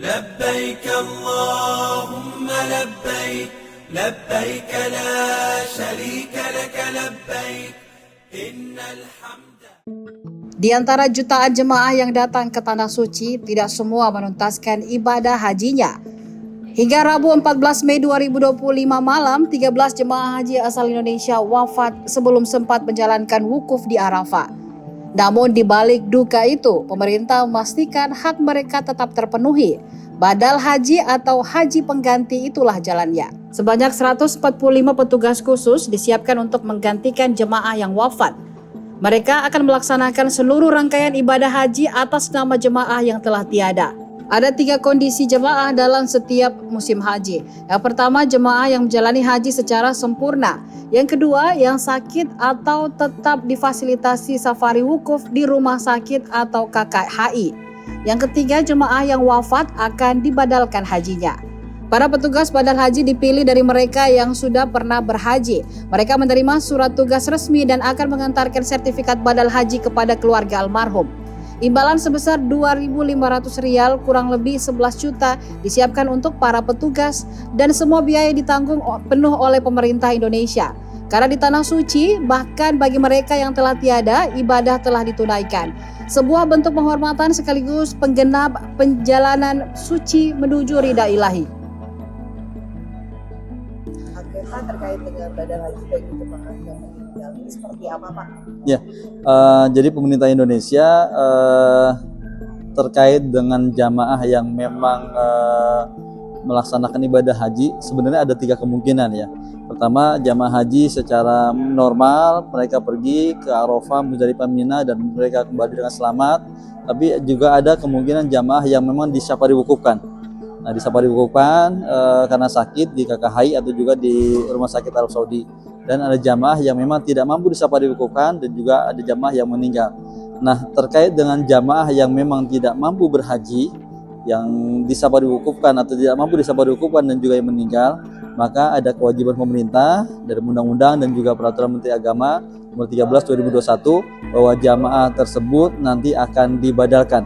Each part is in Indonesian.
لبيك اللهم لبيك لبيك لا شريك لك لبيك إن الحمد. Di antara jutaan jemaah yang datang ke Tanah Suci, tidak semua menuntaskan ibadah hajinya. Hingga Rabu 14 Mei 2025 malam, 13 jemaah haji asal Indonesia wafat sebelum sempat menjalankan wukuf di Arafah. Namun di balik duka itu, pemerintah memastikan hak mereka tetap terpenuhi. Badal haji atau haji pengganti itulah jalannya. Sebanyak 145 petugas khusus disiapkan untuk menggantikan jemaah yang wafat. Mereka akan melaksanakan seluruh rangkaian ibadah haji atas nama jemaah yang telah tiada. Ada 3 kondisi jemaah dalam setiap musim haji. Yang pertama, jemaah yang menjalani haji secara sempurna. Yang kedua, yang sakit atau tetap difasilitasi safari wukuf di rumah sakit atau KKHI. Yang ketiga, jemaah yang wafat akan dibadalkan hajinya. Para petugas badal haji dipilih dari mereka yang sudah pernah berhaji. Mereka menerima surat tugas resmi dan akan mengantarkan sertifikat badal haji kepada keluarga almarhum. Imbalan sebesar Rp2.500 kurang lebih 11 juta disiapkan untuk para petugas dan semua biaya ditanggung penuh oleh pemerintah Indonesia. Karena di Tanah Suci, bahkan bagi mereka yang telah tiada, ibadah telah ditunaikan. Sebuah bentuk penghormatan sekaligus penggenap perjalanan suci menuju ridha ilahi. Pak, terkait dengan badal haji baik itu Pak yang meninggal ini seperti apa Pak? Ya, jadi pemerintah Indonesia terkait dengan jamaah yang memang melaksanakan ibadah haji sebenarnya ada 3 kemungkinan ya. Pertama, jamaah haji secara normal mereka pergi ke Arafah, Muzdalifah, Mina dan mereka kembali dengan selamat. Tapi juga ada kemungkinan jamaah yang memang disafari wukufkan. Nah, disafari wukufkan karena sakit di KKHI atau juga di Rumah Sakit Arab Saudi. Dan ada jamaah yang memang tidak mampu disafari wukufkan dan juga ada jamaah yang meninggal. Nah, terkait dengan jamaah yang memang tidak mampu berhaji, yang disafari wukufkan atau tidak mampu disafari wukufkan dan juga yang meninggal, maka ada kewajiban pemerintah dari undang-undang dan juga peraturan Menteri Agama nomor 13 2021 bahwa jamaah tersebut nanti akan dibadalkan.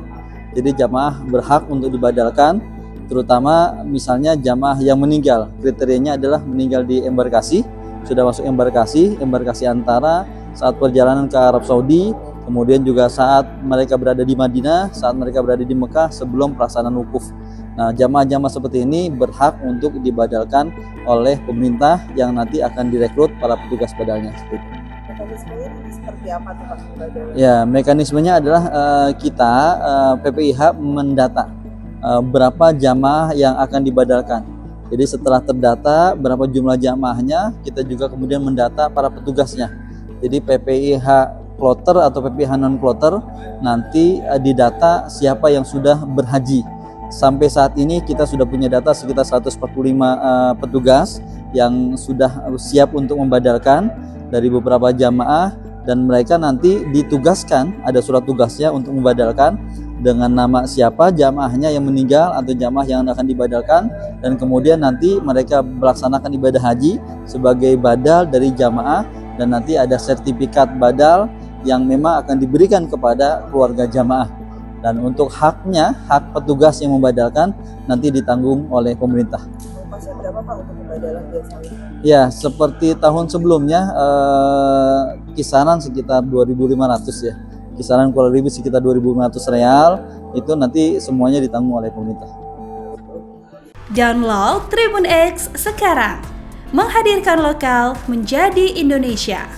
Jadi jamaah berhak untuk dibadalkan, terutama misalnya jamaah yang meninggal. Kriterianya adalah meninggal di embarkasi, sudah masuk embarkasi antara saat perjalanan ke Arab Saudi, kemudian juga saat mereka berada di Madinah, saat mereka berada di Mekah sebelum pelaksanaan wukuf. Nah, jamaah-jamaah seperti ini berhak untuk dibadalkan oleh pemerintah yang nanti akan direkrut para petugas badalnya. Mekanismenya ini seperti apa tuh Pak? Ya, mekanismenya adalah kita PPIH mendata berapa jamaah yang akan dibadalkan. Jadi setelah terdata berapa jumlah jamaahnya, kita juga kemudian mendata para petugasnya. Jadi PPIH kloter atau PPIH non kloter nanti didata siapa yang sudah berhaji. Sampai saat ini kita sudah punya data sekitar 145 petugas yang sudah siap untuk membadalkan dari beberapa jamaah, dan mereka nanti ditugaskan, ada surat tugasnya untuk membadalkan dengan nama siapa jamaahnya yang meninggal atau jamaah yang akan dibadalkan, dan kemudian nanti mereka melaksanakan ibadah haji sebagai badal dari jamaah, dan nanti ada sertifikat badal yang memang akan diberikan kepada keluarga jamaah. Dan untuk haknya, hak petugas yang membadalkan nanti ditanggung oleh pemerintah. Pasnya berapa Pak untuk pembadalan biasanya? Ya, seperti tahun sebelumnya kisaran sekitar 2.500 ya. Kisaran kurang lebih sekitar 2.500 real, itu nanti semuanya ditanggung oleh pemerintah. Download Tribun X sekarang, menghadirkan lokal menjadi Indonesia.